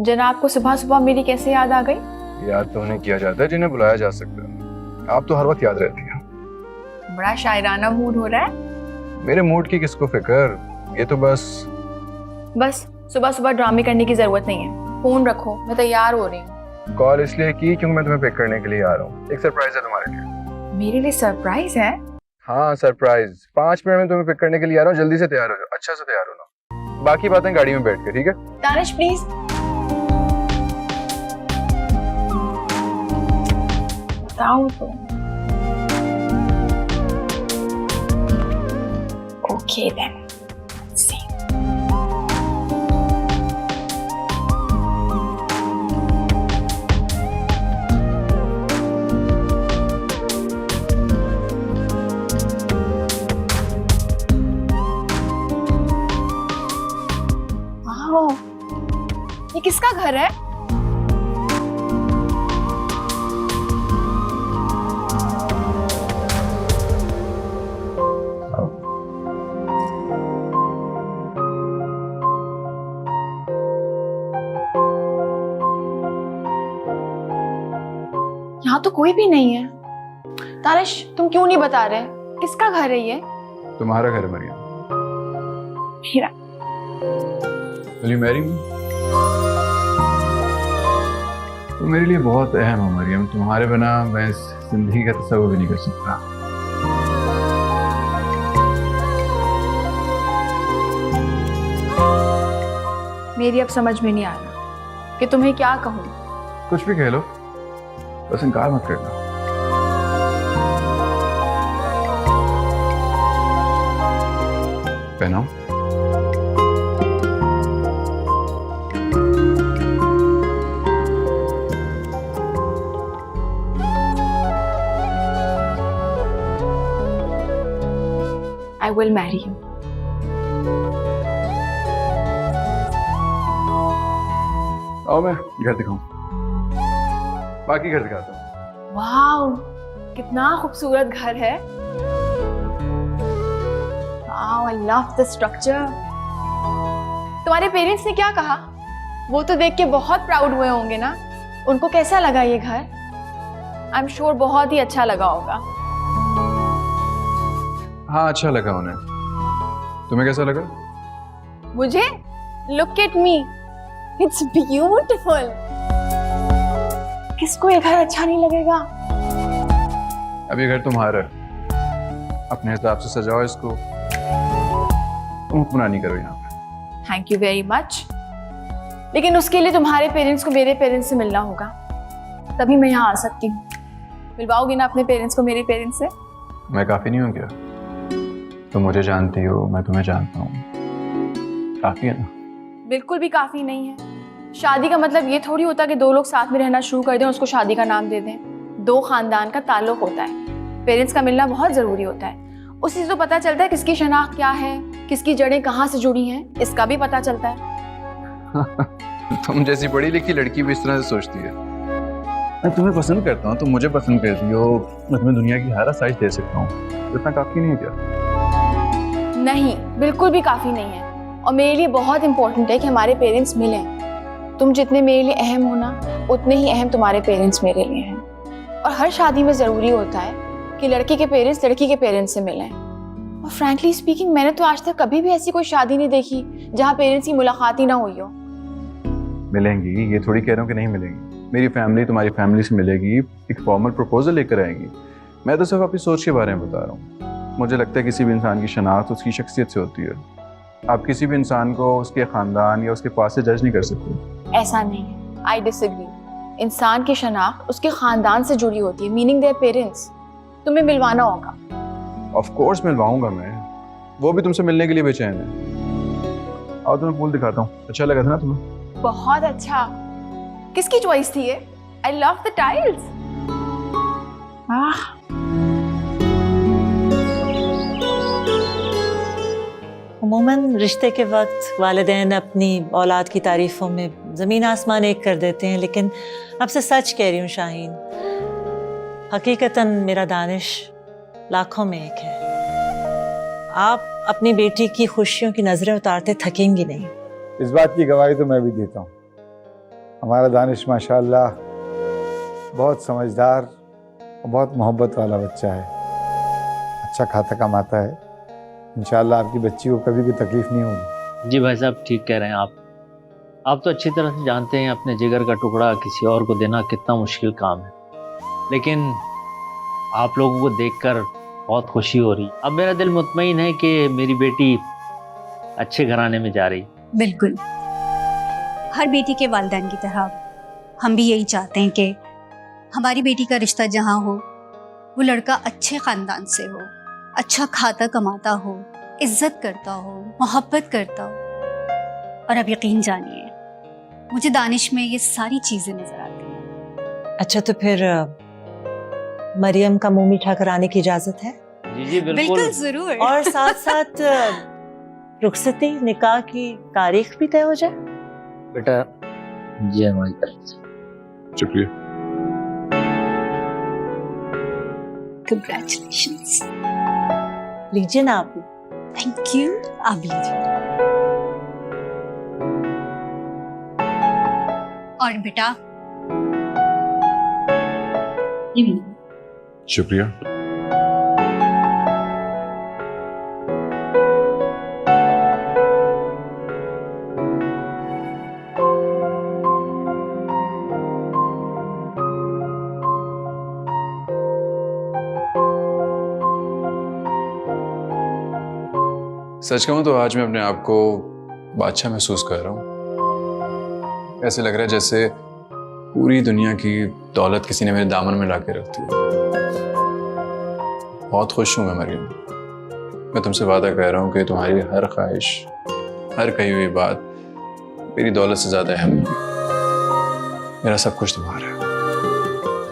जनाब को सुबह सुबह मेरी कैसे याद आ गई? याद तो उन्हें किया जाता है जिन्हें बुलाया जा सकता है। आप तो हर वक्त याद रहती हैं। बड़ा शायराना मूड हो रहा है। मेरे मूड की किसको फिक्र, ये तो बस सुबह सुबह ड्रामे करने की जरूरत नहीं है। फोन रखो, मैं तैयार हो रही हूँ। कॉल इसलिए की क्योंकि मैं तुम्हें पिक करने के लिए आ रहा हूँ। एक सरप्राइज है तुम्हारे लिए। मेरे लिए सरप्राइज है? हाँ सरप्राइज। 5 मिनट में तुम्हें पिक करने के लिए आ रहा हूँ। जल्दी से तैयार हो जाओ, अच्छा से तैयार होना। बाकी बातें गाड़ी में बैठ के, ठीक है? दानिश प्लीज। बताओ तो। Okay then. सी ये किसका घर है? यहाँ तो कोई भी नहीं है। तारिश, तुम क्यों नहीं बता रहे? किसका घर है ये? तुम्हारा घर है मरियम। मेरा? Will you marry me? तो मेरे लिए बहुत अहम हो मरियम। तुम्हारे बिना मैं इस जिंदगी का तस्वीर भी नहीं कर सकता। मेरी अब समझ में नहीं आ रहा कि तुम्हें क्या कहूँ। कुछ भी कह लो, बस इनकार मत करना। पहनाओ। I will marry you. आओ मैं घर दिखाऊं। बाकी घर दिखाता हूँ। वाओ, कितना खूबसूरत घर है। Wow, I love the structure. तुम्हारे पेरेंट्स ने क्या कहा? वो तो देख के बहुत प्राउड हुए होंगे ना? उनको कैसा लगा ये घर? आई एम श्योर बहुत ही अच्छा लगा होगा। हाँ अच्छा लगा उन्हें। तुम्हें कैसा लगा? मुझे? Look at me. It's beautiful. किसको ये घर अच्छा नहीं लगेगा? अब ये घर तुम्हारा है। अपने हिसाब से सजाओ इसको। तुम हुक्मरानी करो यहाँ पे। Thank you very much. लेकिन उसके लिए तुम्हारे पेरेंट्स को मेरे पेरेंट्स से मिलना होगा, तभी मैं यहाँ आ सकती हूँ। मिलवाओगी ना अपने पेरेंट्स को मेरे पेरेंट्स से? मैं काफी नहीं हूँ क्या? तुम मुझे जानती हो, मैं तुम्हें जानता हूँ। काफी है ना? बिल्कुल भी काफी नहीं है। शादी का मतलब ये थोड़ी होता कि दो लोग साथ में रहना शुरू कर दें और उसको शादी का नाम दे दें। दो खानदान का ताल्लुक होता है। पेरेंट्स का मिलना बहुत जरूरी होता है। उससे तो पता चलता है किसकी शनाख्त क्या है, किसकी जड़ें कहाँ से जुड़ी हैं, इसका भी पता चलता है। तुम जैसी पढ़ी लिखी लड़की भी इस तरह से सोचती है। मैं तुम्हें पसंद करता हूँ, तुम मुझे पसंद करती हो। मैं तुम्हें दुनिया की हर साइज दे सकता हूँ। इतना काफी नहीं है क्या? नहीं, बिल्कुल भी काफी नहीं है। और मेरे लिए बहुत इंपॉर्टेंट है कि हमारे पेरेंट्स मिलें। तुम जितने मेरे लिए अहम हो ना, उतने ही अहम तुम्हारे पेरेंट्स मेरे लिए हैं। और हर शादी में जरूरी होता है कि लड़की के पेरेंट्स लड़की के पेरेंट्स से मिलें। और फ्रैंकली स्पीकिंग, मैंने तो आज तक कभी भी ऐसी कोई शादी नहीं देखी जहाँ पेरेंट्स की मुलाकात ही ना हुई हो। मिलेंगी, ये थोड़ी कह रहा हूँ कि नहीं मिलेंगी। मेरी फैमिली तुम्हारी फैमिली से मिलेगी, एक फॉर्मल प्रपोजल लेकर आएंगी। मैं तो सिर्फ अपनी सोच के बारे में बता रहा हूँ। मुझे लगता है किसी भी इंसान की शनाख्त उसकी शख्सियत से होती है। आप किसी भी इंसान को उसके खानदान या उसके पास से जज नहीं कर सकते। ऐसा नहीं है, आई डिसएग्री। इंसान की शनाख्त उसके खानदान से जुड़ी होती है, मीनिंग देयर पेरेंट्स। तुम्हें मिलवाना होगा। ऑफ कोर्स मिलवाऊंगा मैं, वो भी तुमसे मिलने के लिए बेचैन है। आओ तुम्हें पूल दिखाता हूँ। अच्छा लगा था ना तुम्हें? बहुत अच्छा। किसकी चॉइस थी ये? I love the tiles. अमूमन रिश्ते के वक्त वालिदैन अपनी औलाद की तारीफ़ों में ज़मीन आसमान एक कर देते हैं, लेकिन अब से सच कह रही हूँ शाहीन, हकीकतन मेरा दानिश लाखों में एक है। आप अपनी बेटी की खुशियों की नज़रें उतारते थकेंगी नहीं। इस बात की गवाही तो मैं भी देता हूँ। हमारा दानिश माशाअल्लाह बहुत समझदार और बहुत मोहब्बत वाला बच्चा है, अच्छा खाता कमाता है। इंशाअल्लाह आपकी बच्ची को कभी कोई तकलीफ नहीं होगी। जी भाई साहब, ठीक कह रहे हैं आप तो अच्छी तरह से जानते हैं अपने जिगर का टुकड़ा किसी और को देना कितना मुश्किल काम है, लेकिन आप लोगों को देखकर बहुत खुशी हो रही। अब मेरा दिल मुतमईन है कि मेरी बेटी अच्छे घराने में जा रही। बिल्कुल, हर बेटी के वालिदैन की तरह हम भी यही चाहते हैं कि हमारी बेटी का रिश्ता जहाँ हो वो लड़का अच्छे ख़ानदान से हो, अच्छा खाता कमाता हो, इज्जत करता हो, मोहब्बत करता हो। और अब यकीन जानिए मुझे दानिश में ये सारी चीज़ें नज़र आती हैं। अच्छा, तो फिर मरियम का मुंह मीठा कराने की इजाजत है? जी जी बिल्कुल ज़रूर। और साथ साथ रुखसती निकाह की तारीख भी तय हो जाए। बेटा जी हमारी तरफ से शुक्रिया। कंग्रेचुलेशंस। लीजिए ना आप भी। Thank you. आप लीजिए। और बेटा ये भी। शुक्रिया। सच कहूं तो आज मैं अपने आप को बादशाह महसूस कर रहा हूं। ऐसे लग रहा है जैसे पूरी दुनिया की दौलत किसी ने मेरे दामन में लाके रख दी। बहुत खुश हूं मैं मरियम। मैं तुमसे वादा कर रहा हूं कि तुम्हारी हर ख्वाहिश, हर कही हुई बात मेरी दौलत से ज्यादा अहम नहीं। मेरा सब कुछ तुम्हारा है,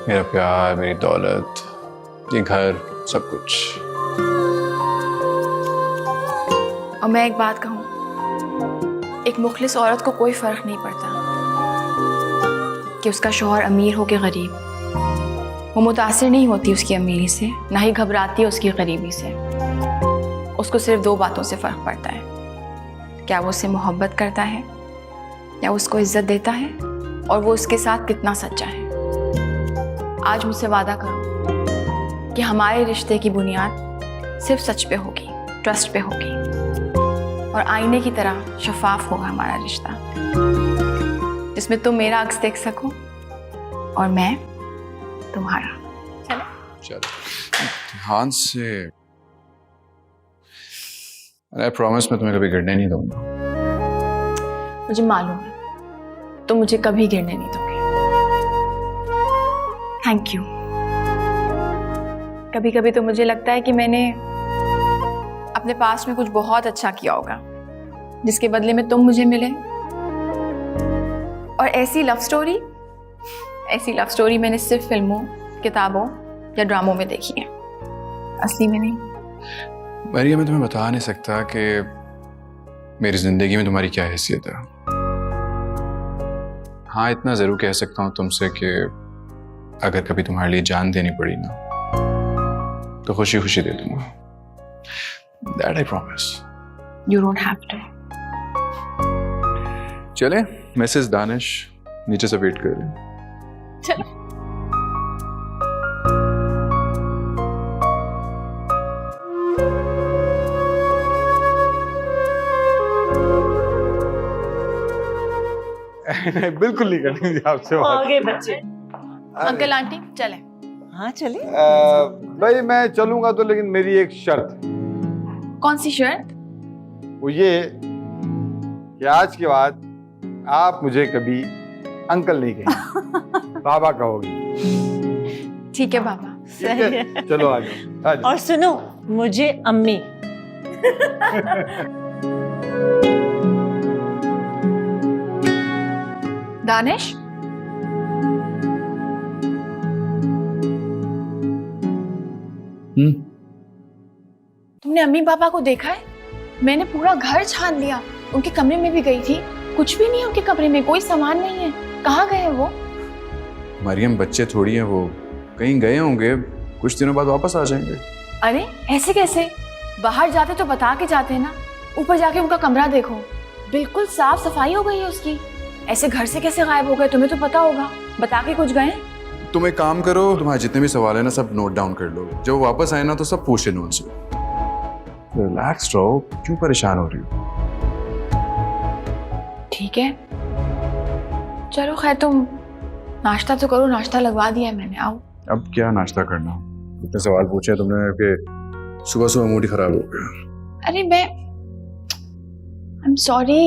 मेरा प्यार, मेरी दौलत, ये घर, सब कुछ। और मैं एक बात कहूँ, एक मुखलिस औरत को कोई फर्क नहीं पड़ता कि उसका शौहर अमीर हो के गरीब। वो मुतासिर नहीं होती उसकी अमीरी से, ना ही घबराती है उसकी गरीबी से। उसको सिर्फ दो बातों से फ़र्क पड़ता है, क्या वो उससे मोहब्बत करता है या उसको इज्जत देता है, और वो उसके साथ कितना सच्चा है। आज मुझसे वादा करो कि हमारे रिश्ते की बुनियाद सिर्फ सच पे होगी, ट्रस्ट पे होगी, और आईने की तरह शफाफ होगा हमारा रिश्ता, जिसमें तुम मेरा अक्स देख सको और मैं तुम्हारा। चलो चलो ध्यान से। आई प्रॉमिस मैं तुम्हें कभी गिरने नहीं दूंगा। मुझे मालूम है तुम मुझे कभी गिरने नहीं दोगे। Thank you. कभी कभी तो मुझे लगता है कि मैंने अपने पास में कुछ बहुत अच्छा किया होगा, जिसके बदले में तुम मुझे मिले। और ऐसी लव स्टोरी मैंने सिर्फ फिल्मों, किताबों या ड्रामों में देखी है, असली में नहीं। मरियम, मैं तुम्हें बता नहीं सकता कि मेरी जिंदगी में तुम्हारी क्या हैसियत है। हाँ, इतना जरूर कह सकता हूँ तुमसे कि अगर कभी तुम्हारे लिए जान देनी पड़ी ना, तो खुशी खुशी दे दूंगा। That I promise. You don't have to. चले, मिसेस दानिश नीचे से वेट कर रहे हैं। चलो। नहीं, बिल्कुल नहीं करनी थी आपसे बात। आगे बच्चे। अंकल आंटी चले। हाँ चले। भाई मैं चलूंगा तो, लेकिन मेरी एक शर्त है। कौन सी शर्त? वो ये कि आज के बाद आप मुझे कभी अंकल नहीं कहेंगे, बाबा कहोगी। ठीक है बाबा। सही है। चलो आ जाओ। और सुनो, मुझे अम्मी। दानिश, तुमने अम्मी पापा को देखा है? मैंने पूरा घर छान लिया, उनके कमरे में भी गई थी, कुछ भी नहीं है उनके कमरे में, कोई सामान नहीं है। कहाँ गए हैं वो? मरियम, बच्चे थोड़ी हैं वो, कहीं गए होंगे, कुछ दिनों बाद वापस आ जाएंगे। अरे ऐसे कैसे? बाहर जाते तो बता के जाते हैं ना। ऊपर जाके उनका कमरा देखो, बिल्कुल साफ सफाई हो गई है उसकी। ऐसे घर से कैसे गायब हो गए? तुम्हें तो पता होगा, बता के कुछ गए? तुम एक काम करो, तुम्हारे जितने भी सवाल है ना सब नोट डाउन कर लो, जब वो वापस आए ना तो सब पूछ लेना उनसे। रिलैक्स रहो, क्यों परेशान हो रही हो? ठीक है, चलो खैर तुम नाश्ता तो करो, नाश्ता लगवा दिया है मैंने, आओ। अब क्या नाश्ता करना? इतने सवाल पूछे तुमने कि सुबह सुबह मूड ही खराब हो गया। अरे मैं आई एम सॉरी,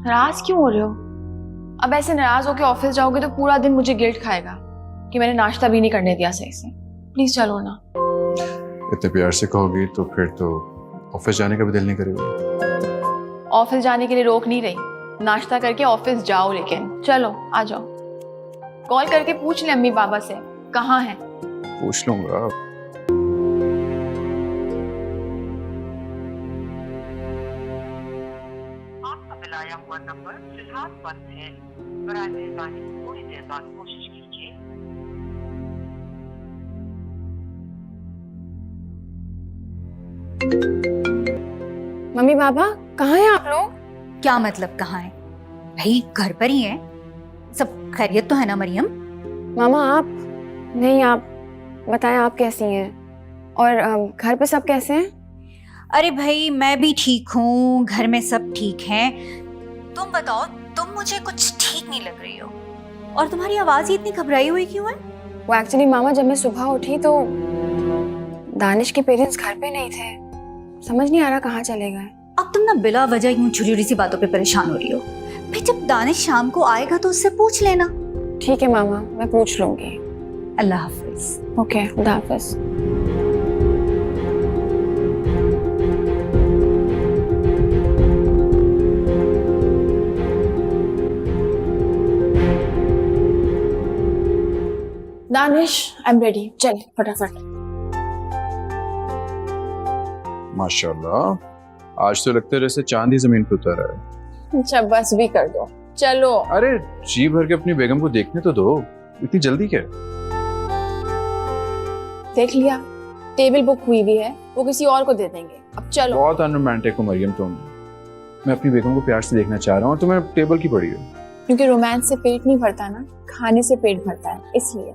नाराज क्यों हो रहे हो? अब ऐसे नाराज होके ऑफिस जाओगे तो पूरा दिन मुझे गिल्ट खाएगा कि मैंने नाश्ता भी नहीं करने दिया सही से। प्लीज चलो ना। इतने प्यार से कहोगी तो फिर तो ऑफिस जाने का भी दिल नहीं करेगा। ऑफिस जाने के लिए रोक नहीं रही, नाश्ता करके ऑफिस जाओ, लेकिन चलो आ जाओ। कॉल करके पूछ ले अम्मी पापा से कहाँ हैं। पूछ लूंगा। आपका मिलाया हुआ नंबर फिलहाल बंद है। बराए मेहरबानी थोड़ी देर बाद कोशिश कीजिए। मम्मी पापा कहाँ हैं आप लोग? क्या मतलब कहाँ है भाई? घर पर ही है। सब खैरियत तो है ना मरियम? मामा आप नहीं, आप बताएं आप कैसी हैं और घर पे सब कैसे हैं? अरे भाई मैं भी ठीक हूँ, घर में सब ठीक हैं। तुम बताओ, तुम मुझे कुछ ठीक नहीं लग रही हो और तुम्हारी आवाज ही इतनी घबराई हुई क्यों है? वो एक्चुअली मामा जब मैं सुबह उठी तो दानिश के पेरेंट्स घर पे नहीं थे, समझ नहीं आ रहा कहाँ चले गए। अब तुम ना बिला वजह यूं छोटी सी बातों पे परेशान हो रही हो। फिर जब दानिश शाम को आएगा तो उससे पूछ लेना। ठीक है मामा, मैं पूछ लूंगी। अल्लाह हाफिज। ओके, खुदा हाफिज। दानिश आई एम रेडी, चल फटाफट। माशाल्लाह, आज तो लगता है जैसे चांद ही जमीन पे उतर रहा है। अच्छा बस भी कर दो, चलो। अरे जी भर के अपनी बेगम को देखने तो दो, इतनी जल्दी क्या? देख लिया, टेबल बुक हुई भी है, वो किसी और को दे देंगे। अब चलो। बहुत अनरोमांटिक हो मरियम तुम। मैं अपनी बेगम को प्यार से देखना चाह रहा हूँ और तुम्हें टेबल की पड़ी है। क्योंकि रोमांस से पेट नहीं भरता ना, खाने से पेट भरता है, इसलिए।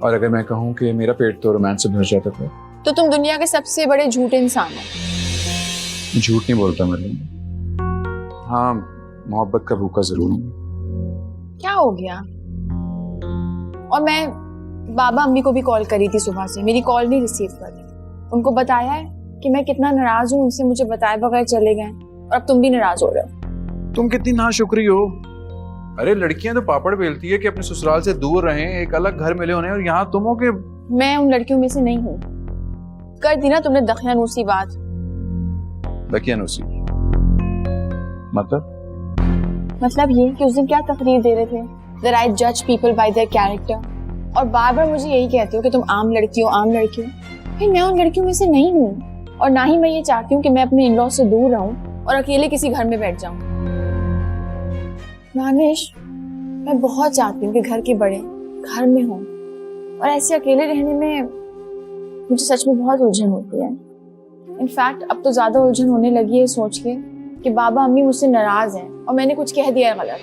और अगर मैं कहूँ कि मेरा पेट तो रोमांस से भर जाता था तो तुम दुनिया के सबसे बड़े झूठे इंसान हो। झूठ नहीं बोलता मरियम। हाँ, मोहब्बत का भूखा जरूर हूँ। क्या हो गया? और मैं बाबा अम्मी को भी कॉल करी थी सुबह से, मेरी कॉल नहीं रिसीव कर रही। उनको बताया है कि मैं कितना नाराज हूँ, उनसे मुझे बताए बगैर चले गए, और अब तुम भी नाराज हो रहे हो। तुम कितनी नाशुक्री हो। अरे लड़कियां तो पापड़ बेलती है कि अपने ससुराल से दूर रहें, एक अलग घर मिले उन्हें, और यहाँ तुम हो कि मैं उन लड़कियों में से नहीं हूँ। कर दी ना तुमने दखियानूसी बात। दखियानूसी मतलब ये कि उस दिन क्या तकरीर दे रहे थे, that I judge people by their character, और बार बार मुझे यही कहते हो कि तुम आम लड़की हो, आम लड़की हो। भाई मैं उन लड़कियों में से नहीं हूँ, और ना ही मैं ये चाहती हूँ कि मैं अपने इन-लॉ से दूर रहूं और अकेले किसी घर में बैठ जाऊं। दानिश, मैं बहुत चाहती हूँ कि घर के बड़े घर में हों, और ऐसे अकेले रहने में मुझे सच में बहुत उलझन होती है। इनफैक्ट अब तो ज्यादा उलझन होने लगी है सोच के कि बाबा अम्मी मुझसे नाराज हैं और मैंने कुछ कह दिया है गलत।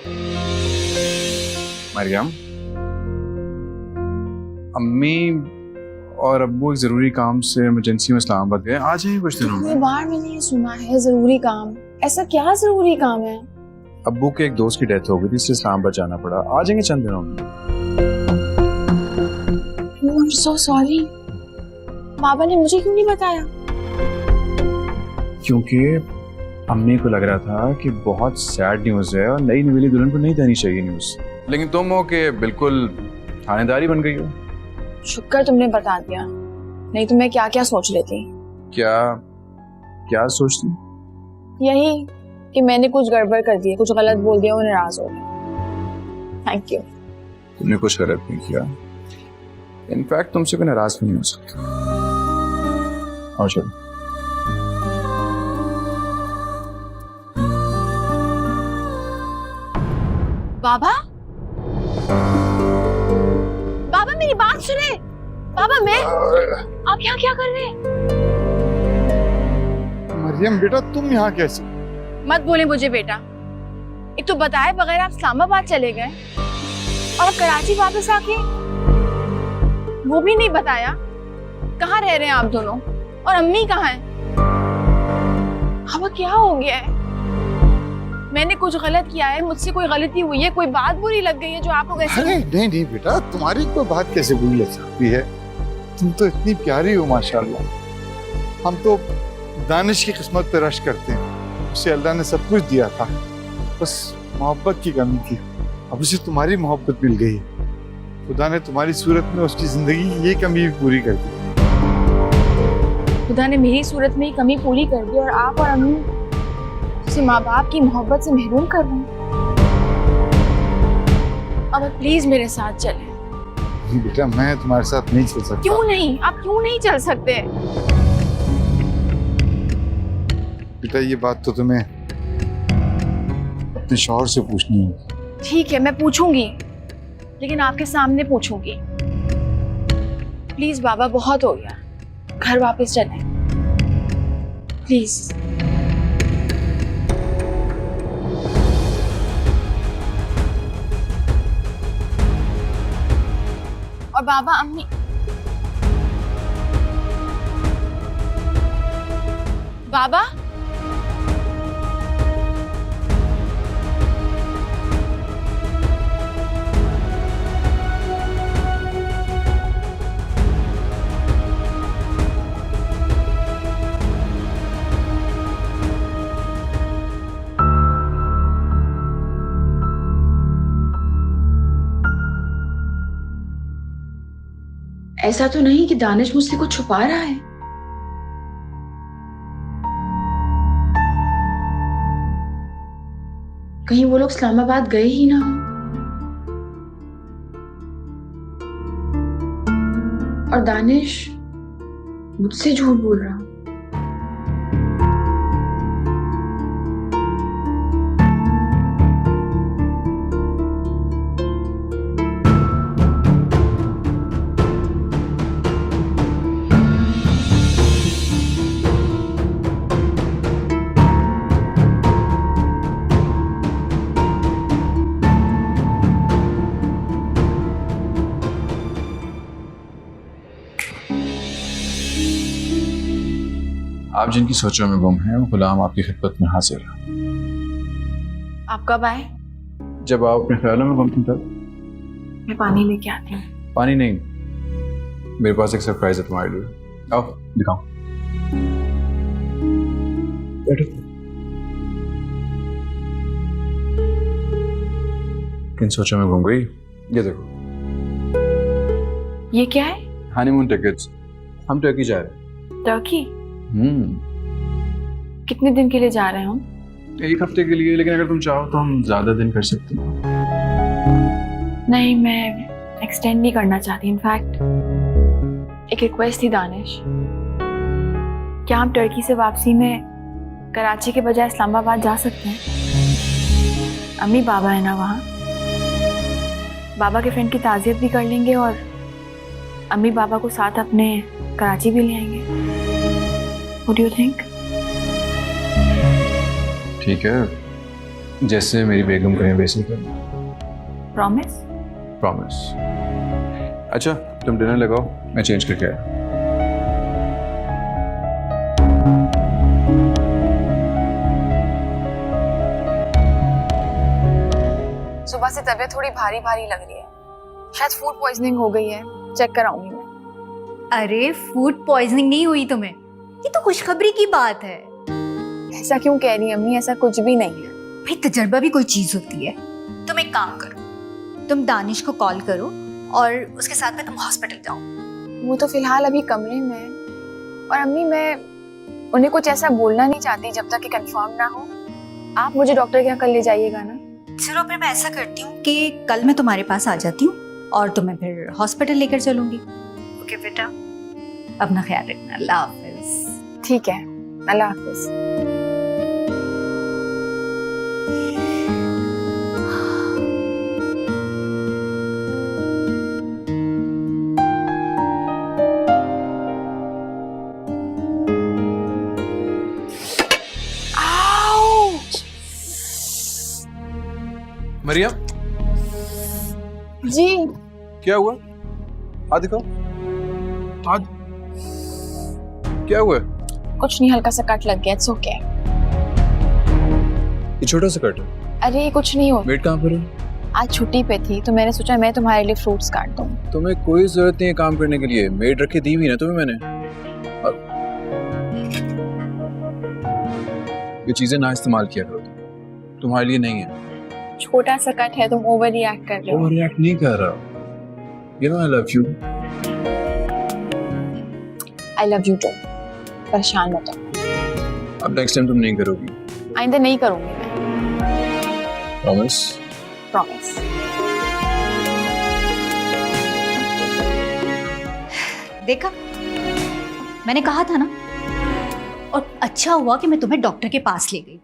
मरियम, अम्मी और अब्बू एक जरूरी काम से इमरजेंसी में इस्लामाबाद गए, आ जाएंगे कुछ दिनों कितनी में। बार मैंने ये सुना है जरूरी काम। ऐसा क्या जरूरी काम है? अब्बू के एक दोस्त की डेथ हो गई थी, इसलिए इस्लामाबाद जाना पड़ा। आ जाएंगे चंद दिनों में। I'm so sorry। बाबा ने मुझे क्यों नहीं बताया? क्योंकि अम्मी को लग रहा था कि बहुत सैड न्यूज है और नई नवेली दुल्हन को नहीं देनी चाहिए न्यूज, लेकिन तुम हो कि बिल्कुल थानेदारी बन गई हो। शुक्र तुमने बता दिया, नहीं तो मैं क्या क्या सोच लेती। क्या सोचती? यही कि मैंने कुछ गड़बड़ कर दी, कुछ गलत बोल दिया, वो नाराज हो गए। Thank you. तुमने कुछ गलत नहीं किया, इनफैक्ट तुमसे कोई नाराज नहीं हो सकता। और चलो। बाबा, बाबा मेरी बात सुने। बाबा मैं, आप यहाँ क्या कर रहे हैं? मरियम बेटा, तुम यहाँ कैसे? मत बोले मुझे बेटा, एक तो बताए बगैर आप इस्लामाबाद चले गए और अब कराची वापस आके वो भी नहीं बताया कहाँ रह रहे हैं आप दोनों और अम्मी कहाँ हैं। अब क्या हो गया है? मैंने कुछ गलत किया है, मुझसे कोई गलती हुई है, कोई बात बुरी लग गई है जो आप लोग ऐसे? अरे नहीं नहीं बेटा, तुम्हारी कोई बात कैसे बुरी लग सकती है? तुम तो इतनी प्यारी हो माशाल्लाह। हम तो दानिश की किस्मत पे रश करते हैं, उसे अल्लाह ने सब कुछ दिया था, बस मोहब्बत की कमी थी। अब उसे तुम्हारी मोहब्बत मिल गई, खुदा ने तुम्हारी सूरत में उसकी जिंदगी ये कमी भी पूरी कर दी। खुदा ने मेरी सूरत में ही कमी पूरी कर दी और आप और अम्मी उसे माँ बाप की मोहब्बत से महरूम कर रहे हैं। अब आप प्लीज मेरे साथ चलें। नहीं बेटा, मैं तुम्हारे साथ नहीं चल सकता। क्यों नहीं? आप क्यों नहीं चल सकते? बेटा ये बात तो तुम्हें अपने शौहर से पूछनी है। ठीक है, मैं पूछूंगी, लेकिन आपके सामने पूछूंगी। प्लीज बाबा, बहुत हो गया, घर वापस चलें प्लीज। और बाबा, अम्मी, बाबा, ऐसा तो नहीं कि दानिश मुझसे कुछ छुपा रहा है? कहीं वो लोग इस्लामाबाद गए ही ना हो। और दानिश मुझसे झूठ बोल रहा। आप जिनकी सोचों में गुम हैं, वो गुलाम आपकी खिदमत में हाजिर है। आप कब आए? जब आप अपने ख्यालों में गुम थी तब। मैं पानी लेके आती हूँ। पानी नहीं, मेरे पास एक सरप्राइज है तुम्हारे लिए। आओ दिखाओ। बैठो। किन सोचों में घूम गई? ये देखो। ये क्या है? Honeymoon tickets. हम टर्की जा रहे हैं। टर्की? कितने दिन के लिए जा रहे हैं हम? 1 हफ्ते के लिए, लेकिन अगर तुम चाहो तो हम ज्यादा दिन कर सकते हैं। नहीं, मैं एक्सटेंड नहीं करना चाहती। इनफैक्ट एक रिक्वेस्ट थी दानिश, क्या हम टर्की से वापसी में कराची के बजाय इस्लामाबाद जा सकते हैं? अम्मी बाबा है ना वहाँ, बाबा के फ्रेंड की ताज़ियत भी कर लेंगे और अम्मी बाबा को साथ अपने कराची भी ले आएंगे। What do you think? ठीक है, जैसे मेरी बेगम कहें वैसे कर। Promise? प्रॉमिस। अच्छा तुम डिनर लगाओ, मैं चेंज करके आया। सुबह से तबीयत थोड़ी भारी भारी लग रही है, शायद फूड पॉइजनिंग हो गई है, चेक कराऊंगी मैं। अरे फूड पॉइजनिंग नहीं हुई तुम्हें, ये तो खुशखबरी की बात है। ऐसा क्यों कह रही है अम्मी? ऐसा कुछ भी नहीं है। भाई तजर्बा भी कोई चीज होती है। तुम एक काम करो, तुम दानिश को कॉल करो और उसके साथ में तुम हॉस्पिटल जाओ। वो तो फिलहाल अभी कमरे में है, और अम्मी मैं उन्हें कुछ ऐसा बोलना नहीं चाहती जब तक कि कंफर्म ना हो। आप मुझे डॉक्टर के यहाँ कल ले जाइएगा ना? चलो फिर मैं ऐसा करती हूँ कि कल मैं तुम्हारे पास आ जाती हूँ और तुम्हें फिर हॉस्पिटल लेकर चलूंगी। ओके बेटा, अपना ख्याल रखना। अल्लाह हाफिज। ठीक है, अल्लाह हाफिज। मरियम, जी क्या हुआ? हाथ दिखाओ। हाथ क्या हुआ? कुछ नहीं, हल्का सा कट लग गया, इट्स ओके। ये छोटा सा कट है। अरे कुछ नहीं हो, वेट कहाँ पर है? आज छुट्टी पे थी तो मैंने सोचा मैं तुम्हारे लिए फ्रूट्स काट दूं। तुम्हें कोई जरूरत नहीं है काम करने के लिए, मेड रख के दी हुई ना तुम्हें मैंने। ये चीजें ना इस्तेमाल किया करो, तुम्हारे लिए नहीं है। छोटा सा कट है, तुम ओवर रिएक्ट कर रहे हो। ओवर रिएक्ट नहीं कर रहा। You know I love you. I love you too. परेशान मत हो। अब नेक्स्ट टाइम तुम नहीं करोगी। आइंदा नहीं करूंगी मैं, प्रॉमिस? प्रॉमिस। देखा, मैंने कहा था ना। और अच्छा हुआ कि मैं तुम्हें डॉक्टर के पास ले गई,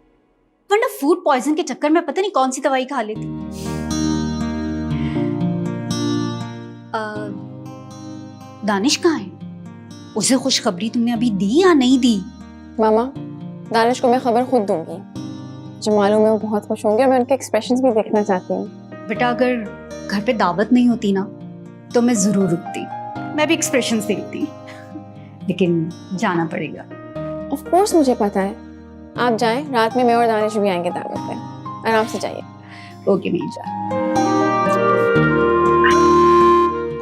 वरना फूड पॉइजन के चक्कर में पता नहीं कौन सी दवाई खा लेती। दानिश कहाँ है? उसे खुशखबरी तुमने अभी दी या नहीं दी? मामा, दानिश को मैं खबर खुद दूंगी। जो मालूम है वो बहुत खुश होंगे और मैं उनके एक्सप्रेशंस भी देखना चाहती हूँ। बेटा, अगर घर पे दावत नहीं होती ना तो मैं जरूर रुकती, मैं भी एक्सप्रेशंस देखती, लेकिन जाना पड़ेगा। ऑफ कोर्स मुझे पता है, आप जाएं, रात में मैं और दानिश भी आएंगे दावत पे। आराम से जाइए। ओके, मैं जा।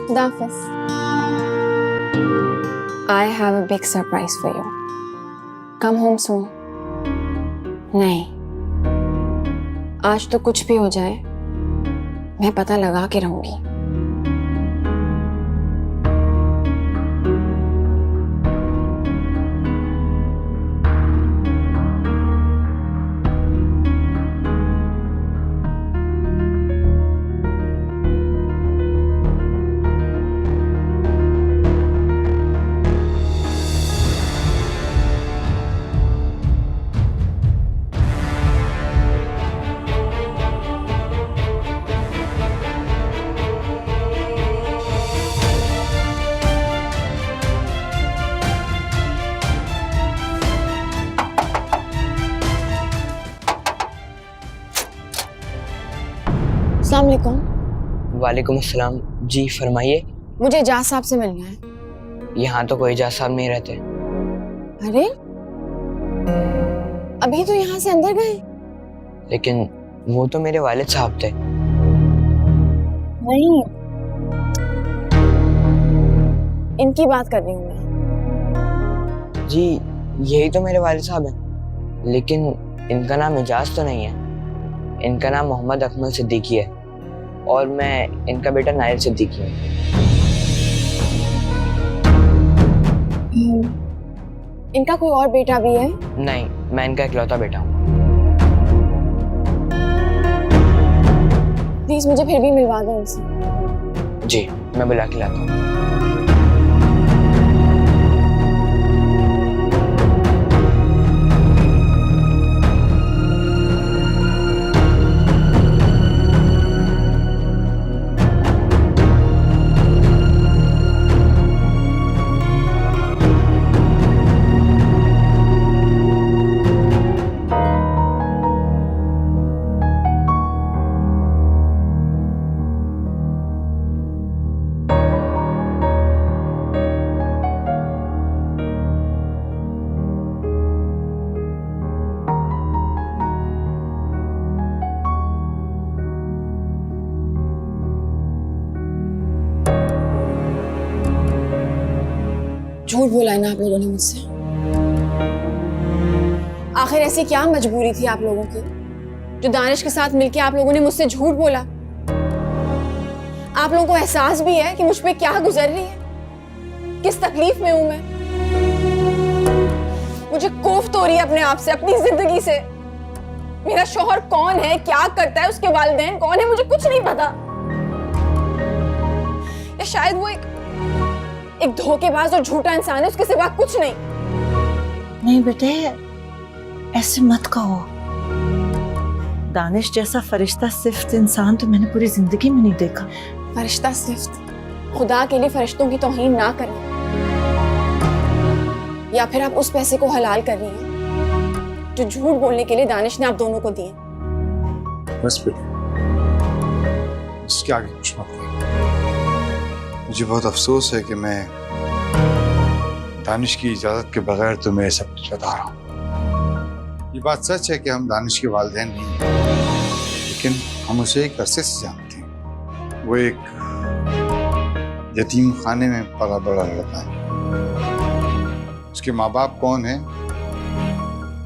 खुदा हाफिज़। I have a big surprise for you. Come home soon. नहीं, आज तो कुछ भी हो जाए मैं पता लगा के रहूंगी। अस्सलाम वालेकुम। वालेकुम अस्सलाम। जी फरमाइए। मुझे एजाज साहब से मिलना है। यहाँ तो कोई एजाज साहब नहीं रहते। अरे अभी तो यहाँ से अंदर गए। लेकिन वो तो मेरे वालिद साहब थे। नहीं, इनकी बात कर रही हूँ मैं। जी यही तो मेरे वालिद साहब हैं, लेकिन इनका नाम एजाज तो नहीं है। इनका नाम मोहम्मद अकमल सिद्दीकी है और मैं इनका बेटा नायल सिद्दीकी हूँ। इनका कोई और बेटा भी है? नहीं, मैं इनका इकलौता बेटा हूँ। प्लीज मुझे फिर भी मिलवा दो उनसे। जी मैं बुला के लाता हूँ। झूठ बोला है ना आप लोगों ने मुझसे? आखिर ऐसी क्या मजबूरी थी आप लोगों की जो दानिश के साथ मिलकर आप लोगों ने मुझसे झूठ बोला? आप लोगों को एहसास भी है कि मुझ पे क्या गुजर रही है, किस तकलीफ में हूं मैं? मुझे कोफ्त हो रही है अपने आप से, अपनी जिंदगी से। मेरा शौहर कौन है, क्या करता है, उसके वालिदैन कौन है, मुझे कुछ नहीं पता। या शायद वो एक धोखेबाज और झूठा इंसान है, उसके सिवा कुछ नहीं। नहीं बेटे, ऐसे मत कहो। दानिश जैसा फरिश्ता सिफ्त इंसान तो मैंने पूरी जिंदगी में नहीं देखा। फरिश्ता सिफ्त? खुदा के लिए फरिश्तों की तौहीन ना करें। या फिर आप उस पैसे को हलाल कर रही हैं जो झूठ बोलने के लिए दानिश ने आप दोनों को दिए। बस बेटा, इसके आगे कुछ मत कह। मुझे बहुत अफसोस है कि मैं दानिश की इजाज़त के बगैर तुम्हें सब कुछ बता रहा हूँ। ये बात सच है कि हम दानिश के वालिदैन नहीं हैं, लेकिन हम उसे एक अरसे से जानते हैं। वो एक यतीम खाने में पला बड़ा लड़का है। उसके माँ बाप कौन है,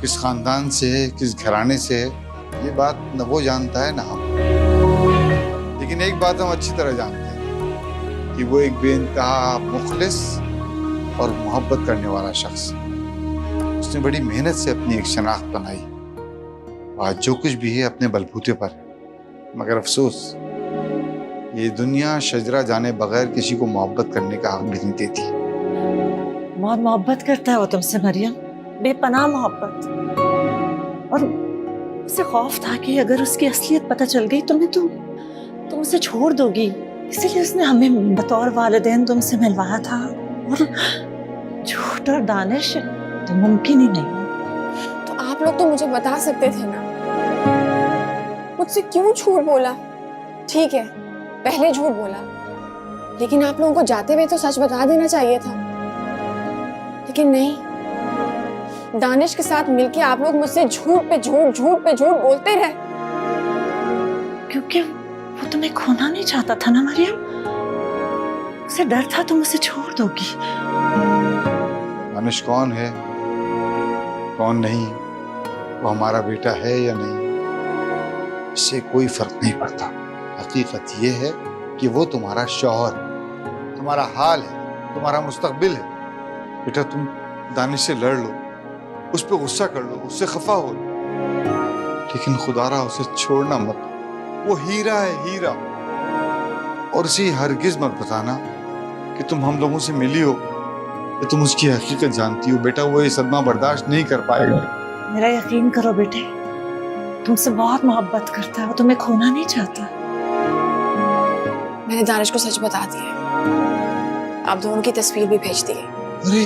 किस खानदान से है, किस घराने से है, ये बात न वो जानता है न हम। लेकिन एक बात हम अच्छी तरह जानते हैं कि वो एक बेइंतहा मुखलिस और मोहब्बत करने वाला शख्स है। उसने बड़ी मेहनत से अपनी एक शनाख्त बनाई। आज जो कुछ भी है अपने बलबूते पर है, मगर अफसोस ये दुनिया शजरा जाने बगैर किसी को मोहब्बत करने का हक भी नहीं देती। बहुत मोहब्बत करता है वो तुमसे मरियम, बेपनाह मोहब्बत। और उसे खौफ था कि अगर उसकी असलियत पता चल गई तुम उसे छोड़ दोगी, इसीलिए उसने हमें बतौर वालिदैन तुमसे मिलवाया था। और झूठ और दानिश तो मुमकिन ही नहीं। तो आप लोग तो मुझे बता सकते थे ना, मुझसे क्यों झूठ बोला? ठीक है, पहले झूठ बोला, लेकिन आप लोगों को जाते हुए तो सच बता देना चाहिए था। लेकिन नहीं, दानिश के साथ मिलके आप लोग मुझसे झूठ पे झूठ बोलते रहे। क्योंकि वो तुम्हें खोना नहीं चाहता था ना मरियम, उसे डर था तुम उसे छोड़ दोगी। दानिश कौन है कौन नहीं, वो हमारा बेटा है या नहीं, इससे कोई फर्क नहीं पड़ता। हकीकत ये है कि वो तुम्हारा शौहर, तुम्हारा हाल है, तुम्हारा मुस्तकबिल है। बेटा तुम दानिश से लड़ लो, उस पर गुस्सा कर लो, उससे खफा हो लो, लेकिन खुदारा उसे छोड़ना मत। वो हीरा है, हीरा। और उसे हरगिज मत बताना कि तुम हम लोगों से मिली हो, कि तुम उसकी हकीकत जानती हो। बेटा वो ये सदमा बर्दाश्त नहीं कर पाएगा। मेरा यकीन करो बेटे, तुमसे बहुत मोहब्बत करता है, वो तुम्हें खोना नहीं चाहता। मैंने दानिश को सच बता दिया, आप दोनों की तस्वीर भी भेज दी है। अरे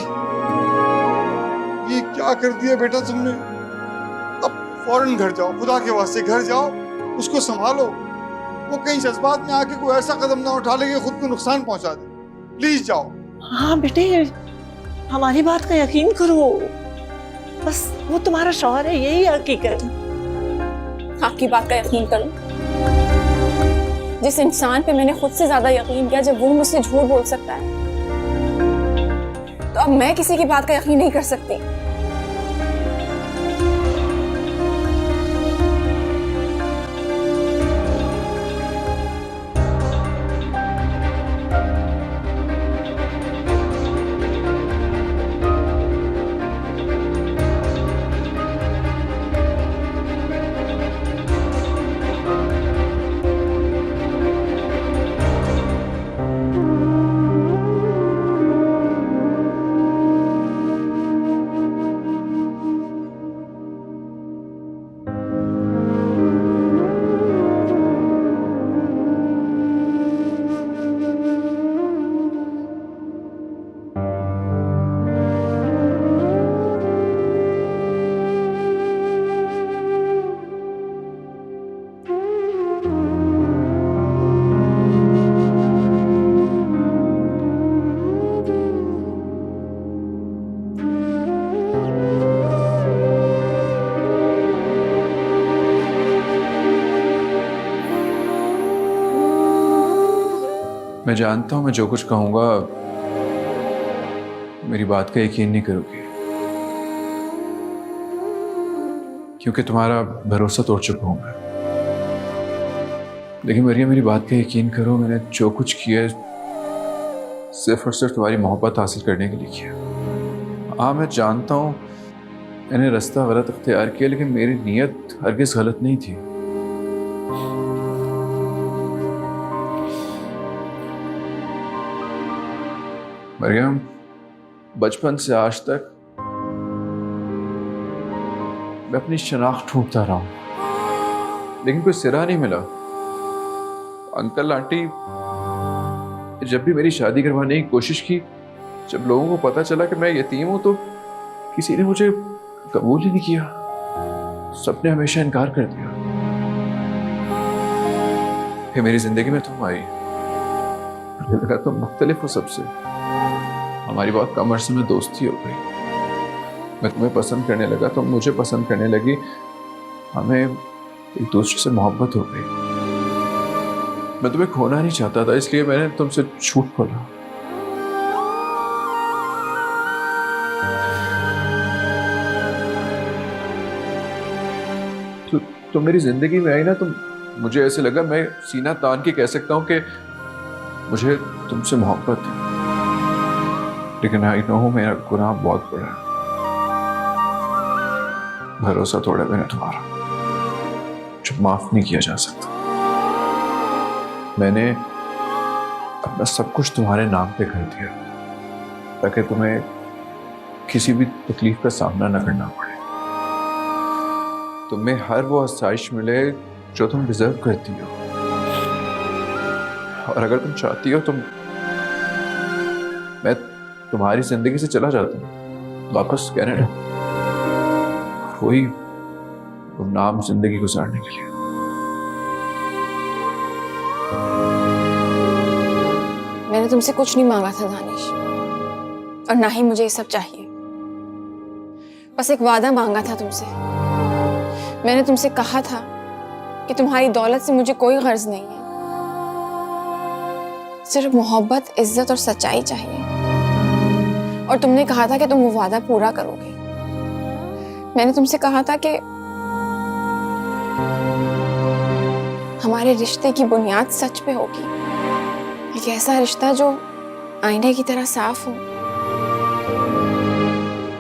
ये क्या कर दिया बेटा तुमने? अब फौरन घर जाओ, खुदा के वास्ते घर जाओ, उसको संभालो। वो कहीं जज्बात में आके कोई ऐसा कदम ना उठा ले कि खुद को नुकसान पहुंचा दे। प्लीज जाओ। हाँ बेटे, हमारी बात का यकीन करो, बस वो तुम्हारा शौहर है, यही हकीकत है। आपकी बात का यकीन करूं? जिस इंसान पे मैंने खुद से ज्यादा यकीन किया, जब वो मुझसे झूठ बोल सकता है, तो अब मैं किसी की बात का यकीन नहीं कर सकती। मैं जानता हूँ मैं जो कुछ कहूँगा मेरी बात का यकीन नहीं करोगे, क्योंकि तुम्हारा भरोसा तोड़ चुका हूँ मैं। लेकिन मरियम मेरी बात का यकीन करो, मैंने जो कुछ किया सिर्फ और सिर्फ तुम्हारी मोहब्बत हासिल करने के लिए किया। हाँ मैं जानता हूँ मैंने रास्ता गलत अख्तियार किया, लेकिन मेरी नीयत हरगिज़ गलत नहीं थी। मरियम, बचपन से आज तक मैं अपनी शनाख्त ढूंढता रहा हूं, लेकिन कोई सिरा नहीं मिला। अंकल आंटी जब भी मेरी शादी करवाने की कोशिश की, जब लोगों को पता चला कि मैं यतीम हूं, तो किसी ने मुझे कबूल ही नहीं किया। सबने हमेशा इनकार कर दिया। फिर मेरी जिंदगी में तुम आई, मुझे लगा तुम मुख्तलिफ हो सबसे, हमारी बहुत कम अरसे में दोस्ती हो गई, मैं तुम्हें पसंद करने लगा, तुम मुझे पसंद करने लगी, हमें एक दूसरे से मोहब्बत हो गई। मैं तुम्हें खोना नहीं चाहता था, इसलिए मैंने तुमसे झूठ बोला। तुम मेरी जिंदगी में आई ना, तुम मुझे ऐसे लगा मैं सीना तान के कह सकता हूँ कि मुझे तुमसे मोहब्बत है, लेकिन आई नो मेरा गुनाह बहुत बड़ा है, भरोसा तोड़ा मैंने तुम्हारा जो माफ नहीं किया जा सकता। मैंने अपना सब कुछ तुम्हारे नाम पे कर दिया ताकि तुम्हें किसी भी तकलीफ का सामना न करना पड़े, तुम्हें हर वो आसाइश मिले जो तुम डिजर्व करती हो, और अगर तुम चाहती हो तो मैं तुम्हारी जिंदगी से चला जाता हूँ वापस कनाडा, वही नाम जिंदगी गुजारने के लिए। मैंने तुमसे कुछ नहीं मांगा था दानिश, और ना ही मुझे ये सब चाहिए। बस एक वादा मांगा था तुमसे। मैंने तुमसे कहा था कि तुम्हारी दौलत से मुझे कोई गर्ज नहीं है, सिर्फ मोहब्बत, इज्जत और सच्चाई चाहिए, और तुमने कहा था कि तुम वो वादा पूरा करोगे। मैंने तुमसे कहा था कि हमारे रिश्ते की बुनियाद सच पे होगी, एक ऐसा रिश्ता जो आईने की तरह साफ हो,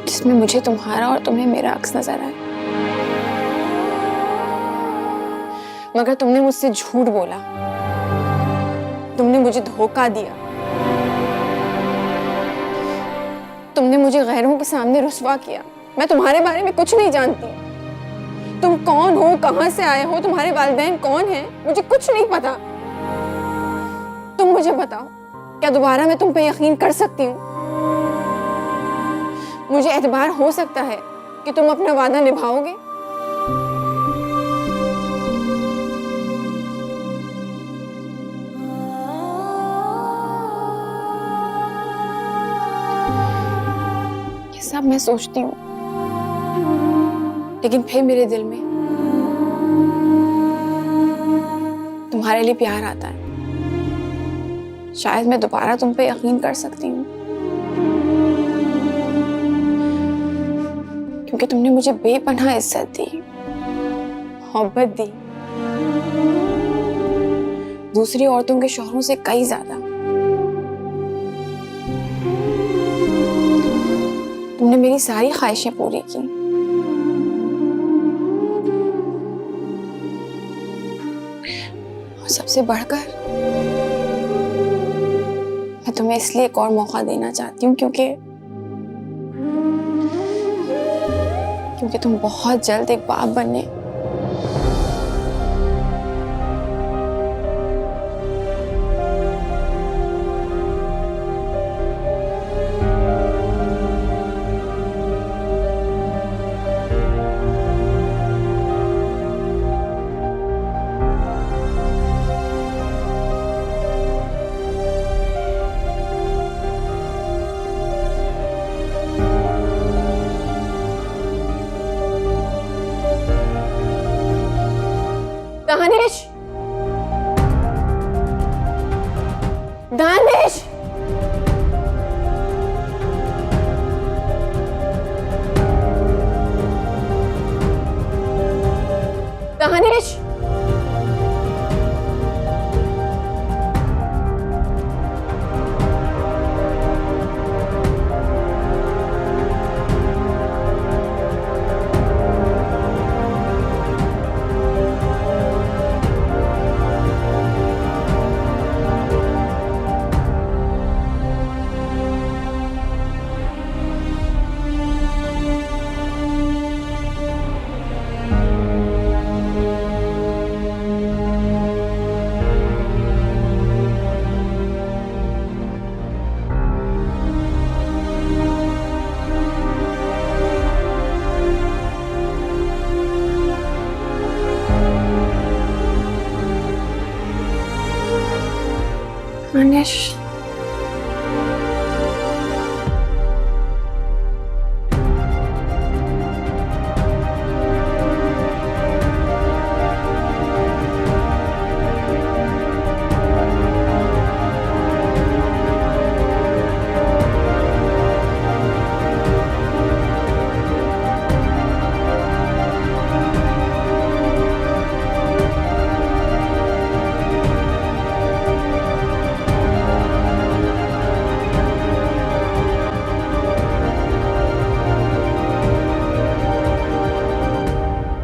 जिसमें मुझे तुम्हारा और तुम्हें मेरा अक्स नजर आए। मगर तुमने मुझसे झूठ बोला, तुमने मुझे धोखा दिया, तुमने मुझे गैरों के सामने रुस्वा किया। मैं तुम्हारे बारे में कुछ नहीं जानती। तुम कौन हो, कहां से आए हो, तुम्हारे वालिदैन कौन हैं, मुझे कुछ नहीं पता। तुम मुझे बताओ, क्या दोबारा मैं तुम पे यकीन कर सकती हूँ? मुझे एतबार हो सकता है कि तुम अपना वादा निभाओगे? ये सब मैं सोचती हूँ, लेकिन फिर मेरे दिल में तुम्हारे लिए प्यार आता है। शायद मैं दोबारा तुम पे यकीन कर सकती हूँ, क्योंकि तुमने मुझे बेपनाह इज्जत दी, मोहब्बत दी, दूसरी औरतों के शौहरों से कई ज्यादा। तुमने मेरी सारी ख्वाहिशें पूरी की, और सबसे बढ़कर मैं तुम्हें इसलिए एक और मौका देना चाहती हूँ क्योंकि तुम बहुत जल्द एक बाप बनने दानिश, दानिश, दानिश, दानिश